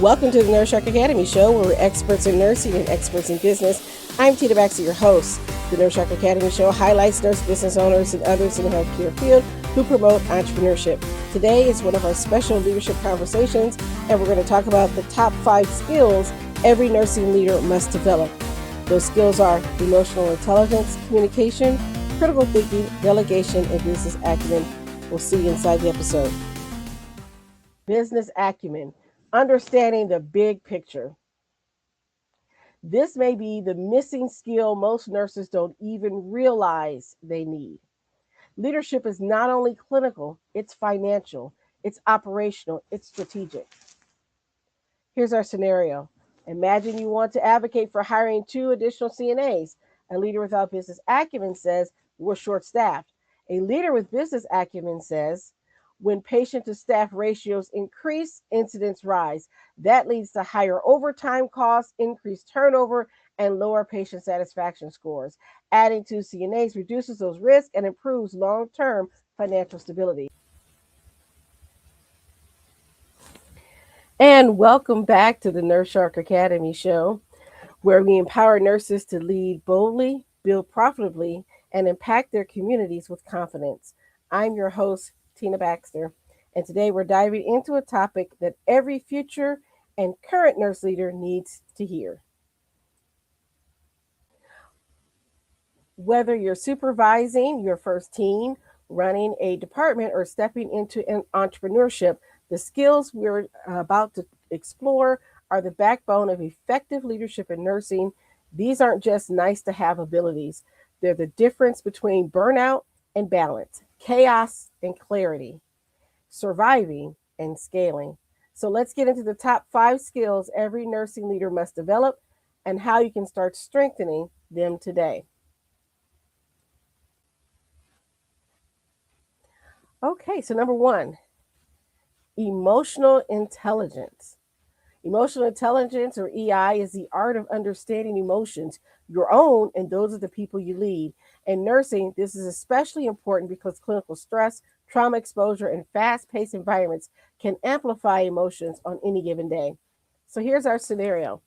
Welcome to the Nurse Shark Academy show, where we're experts in nursing and experts in business. I'm Tina Baxter, your host. The Nurse Shark Academy show highlights nurse business owners and others in the healthcare field who promote entrepreneurship. Today is one of our special leadership conversations, and we're going to talk about the top 5 skills every nursing leader must develop. Those skills are emotional intelligence, communication, critical thinking, delegation, and business acumen. We'll see you inside the episode. Business acumen, understanding the big picture. This may be the missing skill most nurses don't even realize they need. Leadership is not only clinical, it's financial, it's operational, it's strategic. Here's our scenario. Imagine you want to advocate for hiring 2 additional CNAs. A leader without business acumen says, we're short-staffed. A leader with business acumen says, when patient to staff ratios increase, incidents rise. That leads to higher overtime costs, increased turnover, and lower patient satisfaction scores. Adding 2 CNAs reduces those risks and improves long-term financial stability. And welcome back to the Nurse Shark Academy show, where we empower nurses to lead boldly, build profitably, and impact their communities with confidence. I'm your host, Tina Baxter, and today we're diving into a topic that every future and current nurse leader needs to hear. Whether you're supervising your first team, running a department, or stepping into an entrepreneurship, the skills we're about to explore are the backbone of effective leadership in nursing. These aren't just nice to have abilities. They're the difference between burnout and balance, chaos and clarity, surviving and scaling. So let's get into the top 5 skills every nursing leader must develop and how you can start strengthening them today. Okay, so number 1, emotional intelligence. Emotional intelligence, or EI, is the art of understanding emotions, your own and those of the people you lead. In nursing, this is especially important because clinical stress, trauma exposure, and fast-paced environments can amplify emotions on any given day. So here's our scenario.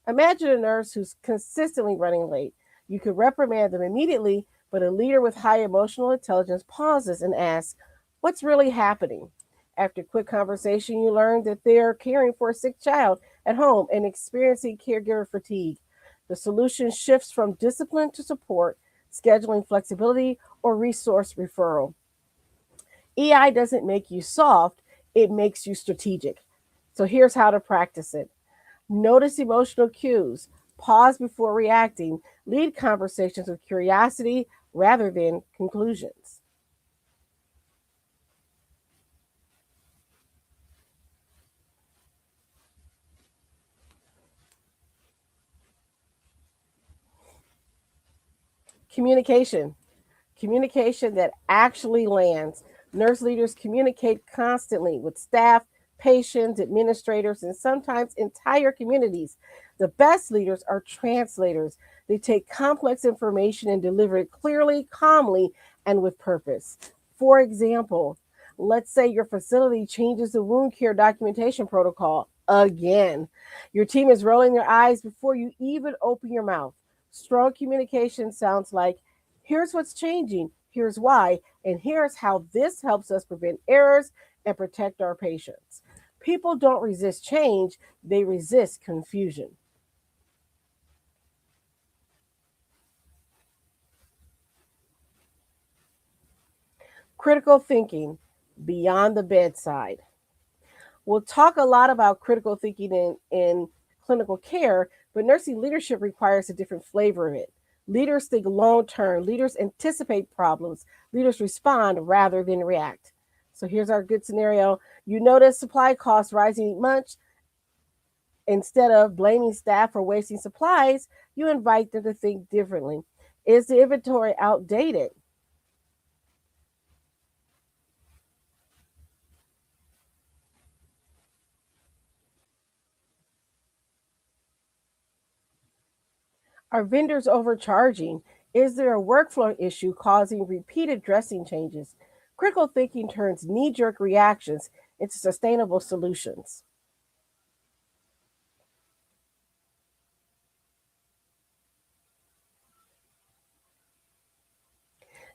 Imagine a nurse who's consistently running late. You could reprimand them immediately, but a leader with high emotional intelligence pauses and asks, what's really happening? After a quick conversation, you learn that they're caring for a sick child at home and experiencing caregiver fatigue. The solution shifts from discipline to support, scheduling flexibility, or resource referral. EI doesn't make you soft, it makes you strategic. So here's how to practice it. Notice emotional cues, pause before reacting, lead conversations with curiosity rather than conclusions. Communication that actually lands. Nurse leaders communicate constantly with staff, patients, administrators, and sometimes entire communities. The best leaders are translators. They take complex information and deliver it clearly, calmly, and with purpose. For example, let's say your facility changes the wound care documentation protocol again. Your team is rolling their eyes before you even open your mouth. Strong communication sounds like, here's what's changing, here's why, and here's how this helps us prevent errors and protect our patients. People don't resist change, they resist confusion. Critical thinking beyond the bedside. We'll talk a lot about critical thinking in clinical care, but nursing leadership requires a different flavor of it. Leaders think long term, leaders anticipate problems, leaders respond rather than react. So here's our good scenario. You notice supply costs rising much. Instead of blaming staff for wasting supplies, you invite them to think differently. Is the inventory outdated? Are vendors overcharging? Is there a workflow issue causing repeated dressing changes? Critical thinking turns knee jerk reactions into sustainable solutions.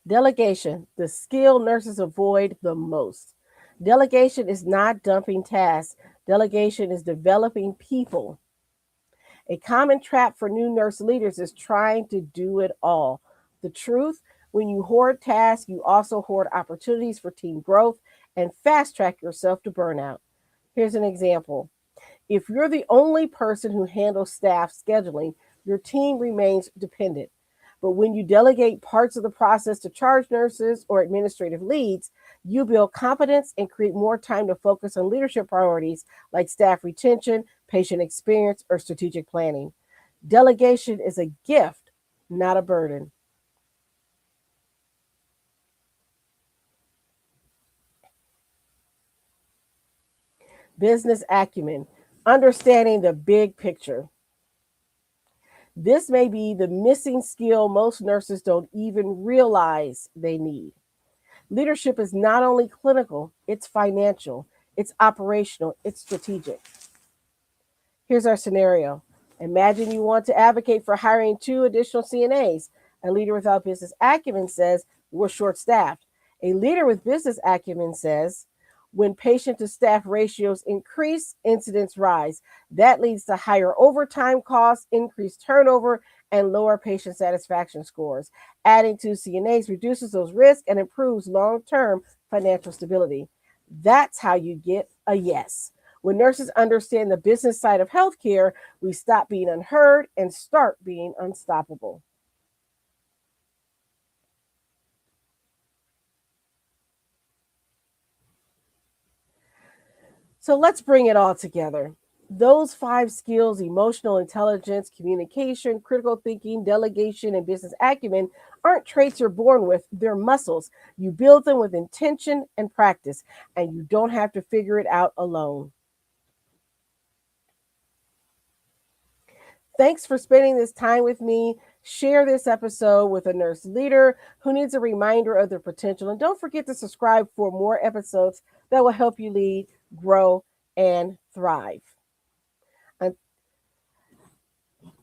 Delegation, the skill nurses avoid the most. Delegation is not dumping tasks, delegation is developing people. A common trap for new nurse leaders is trying to do it all. The truth, when you hoard tasks, you also hoard opportunities for team growth and fast track yourself to burnout. Here's an example. If you're the only person who handles staff scheduling, your team remains dependent. But when you delegate parts of the process to charge nurses or administrative leads, you build competence and create more time to focus on leadership priorities like staff retention, patient experience, or strategic planning. Delegation is a gift, not a burden. Business acumen, understanding the big picture. This may be the missing skill most nurses don't even realize they need. Leadership is not only clinical, it's financial, it's operational, it's strategic. Here's our scenario. Imagine you want to advocate for hiring 2 additional CNAs. A leader without business acumen says, we're short staffed. A leader with business acumen says, when patient to staff ratios increase, incidents rise. That leads to higher overtime costs, increased turnover, and lower patient satisfaction scores. Adding 2 CNAs reduces those risks and improves long term financial stability. That's how you get a yes. When nurses understand the business side of healthcare, we stop being unheard and start being unstoppable. So let's bring it all together. Those 5 skills, emotional intelligence, communication, critical thinking, delegation, and business acumen, aren't traits you're born with, they're muscles. You build them with intention and practice, and you don't have to figure it out alone. Thanks for spending this time with me. Share this episode with a nurse leader who needs a reminder of their potential. And don't forget to subscribe for more episodes that will help you lead, grow, and thrive.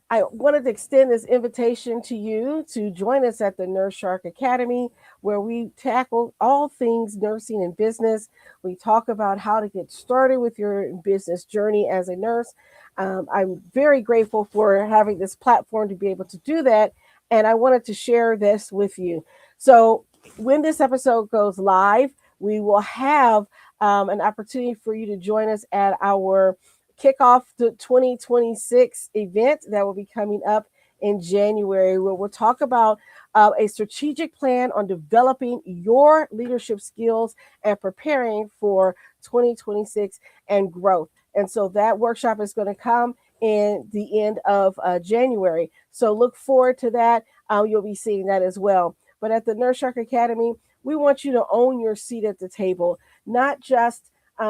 I wanted to extend this invitation to you to join us at the Nurse Shark Academy, where we tackle all things nursing and business. We talk about how to get started with your business journey as a nurse. I'm very grateful for having this platform to be able to do that, and I wanted to share this with you. So, when this episode goes live, we will have an opportunity for you to join us at our kickoff the 2026 event that will be coming up in January, where we'll talk about a strategic plan on developing your leadership skills and preparing for 2026 and growth. And so that workshop is going to come in the end of January. So look forward to that. You'll be seeing that as well. But at the Nurse Shark Academy, we want you to own your seat at the table, not just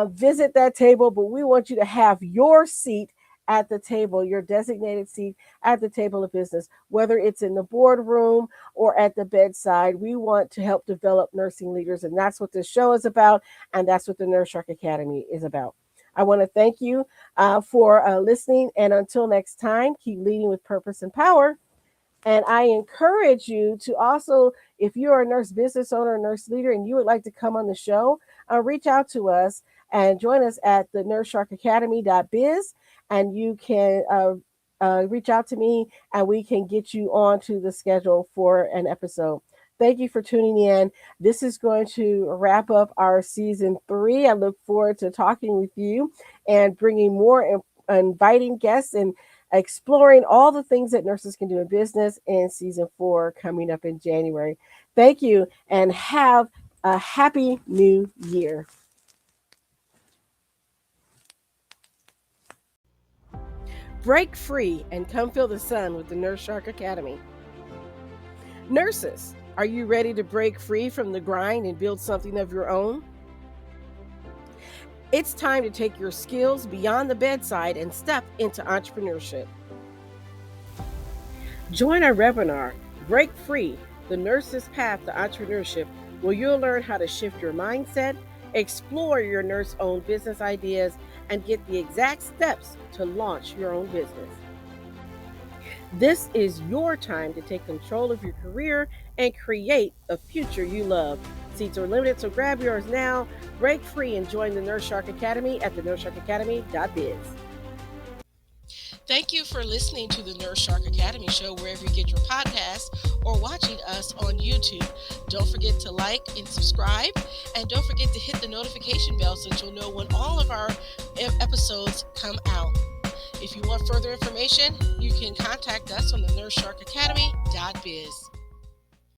visit that table, but we want you to have your seat at the table, your designated seat at the table of business, whether it's in the boardroom or at the bedside. We want to help develop nursing leaders, and that's what this show is about, and that's what the Nurse Shark Academy is about. I want to thank you for listening, and until next time, keep leading with purpose and power. And I encourage you to also, if you're a nurse business owner, nurse leader, and you would like to come on the show, reach out to us and join us at the nurse-shark-academy.biz, and you can reach out to me and we can get you onto the schedule for an episode. Thank you for tuning in. This is going to wrap up our season 3. I look forward to talking with you and bringing more inviting guests and exploring all the things that nurses can do in business in season 4 coming up in January. Thank you and have a happy new year. Break free and come feel the sun with the Nurse Shark Academy. Nurses, are you ready to break free from the grind and build something of your own? It's time to take your skills beyond the bedside and step into entrepreneurship. Join our webinar, Break Free, the Nurse's Path to Entrepreneurship, where you'll learn how to shift your mindset, explore your nurse-owned business ideas, and get the exact steps to launch your own business. This is your time to take control of your career and create a future you love. Seats are limited, so grab yours now. Break free and join the Nurse Shark Academy at thenurssharkacademy.biz. Thank you for listening to the Nurse Shark Academy show wherever you get your podcasts or watching us on YouTube. Don't forget to like and subscribe, and don't forget to hit the notification bell so that you'll know when all of our episodes come out. If you want further information, you can contact us on the nurssharkacademy.biz.